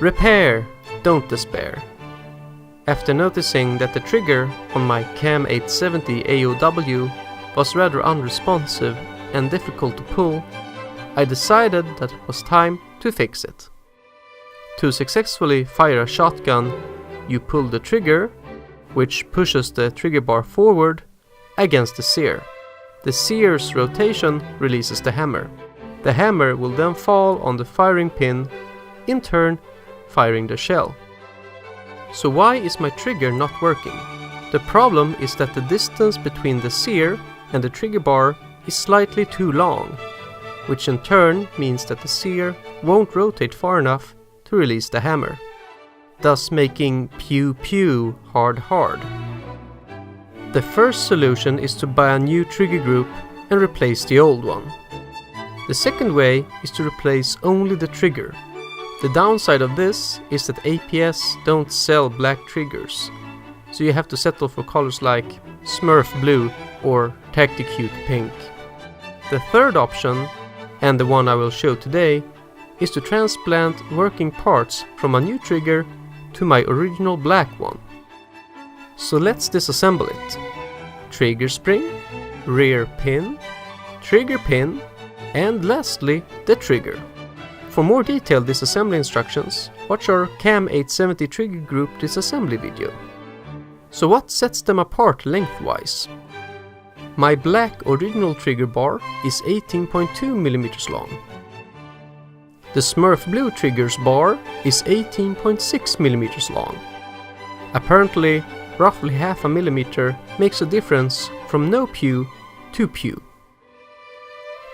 Repair, don't despair. After noticing that the trigger on my CAM870 AOW was rather unresponsive and difficult to pull, I decided that it was time to fix it. To successfully fire a shotgun, you pull the trigger, which pushes the trigger bar forward, against the sear. The sear's rotation releases the hammer. The hammer will then fall on the firing pin, in turn firing the shell. So why is my trigger not working? The problem is that the distance between the sear and the trigger bar is slightly too long, which in turn means that the sear won't rotate far enough to release the hammer, thus making pew pew hard. The first solution is to buy a new trigger group and replace the old one. The second way is to replace only the trigger. The downside of this is that APS don't sell black triggers, so you have to settle for colors like Smurf blue or Tacticute pink. The third option, and the one I will show today, is to transplant working parts from a new trigger to my original black one. So let's disassemble it. Trigger spring, rear pin, trigger pin, and lastly the trigger. For more detailed disassembly instructions, watch our CAM870 trigger group disassembly video. So what sets them apart lengthwise? My black original trigger bar is 18.2 mm long. The Smurf blue trigger's bar is 18.6 mm long. Apparently, roughly half a millimeter makes a difference from no pew to pew.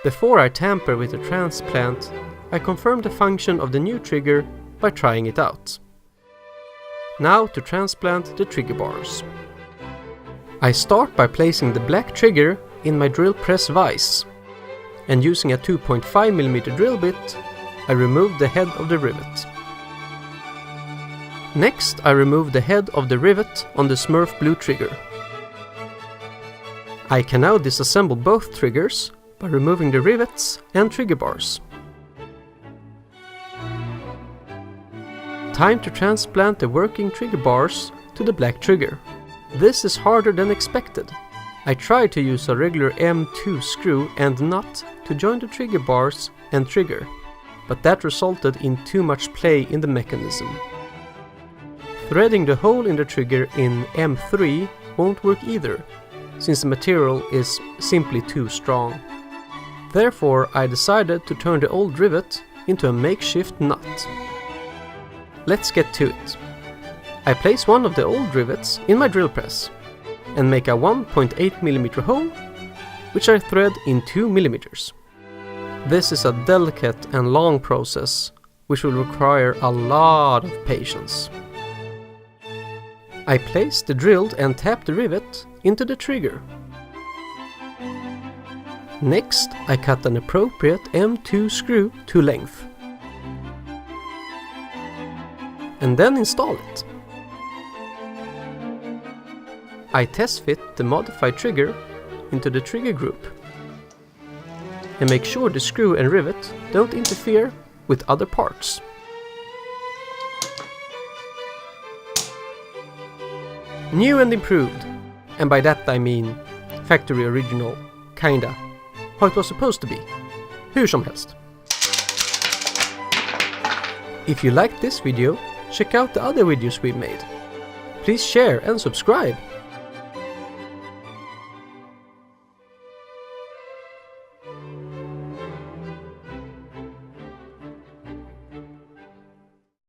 Before I tamper with the transplant, I confirm the function of the new trigger by trying it out. Now to transplant the trigger bars. I start by placing the black trigger in my drill press vise, and using a 2.5 mm drill bit, I remove the head of the rivet. Next, I remove the head of the rivet on the Smurf blue trigger. I can now disassemble both triggers by removing the rivets and trigger bars. Time to transplant the working trigger bars to the black trigger. This is harder than expected. I tried to use a regular M2 screw and nut to join the trigger bars and trigger, but that resulted in too much play in the mechanism. Threading the hole in the trigger in M3 won't work either, since the material is simply too strong. Therefore, I decided to turn the old rivet into a makeshift nut. Let's get to it. I place one of the old rivets in my drill press and make a 1.8 mm hole, which I thread in 2 mm. This is a delicate and long process, which will require a lot of patience. I place the drilled and tapped rivet into the trigger. Next, I cut an appropriate M2 screw to length, and then install it. I test fit the modified trigger into the trigger group and make sure the screw and rivet don't interfere with other parts. New and improved, and by that I mean factory original, kinda, how it was supposed to be, hur som helst. If you liked this video, check out the other videos we've made. Please share and subscribe.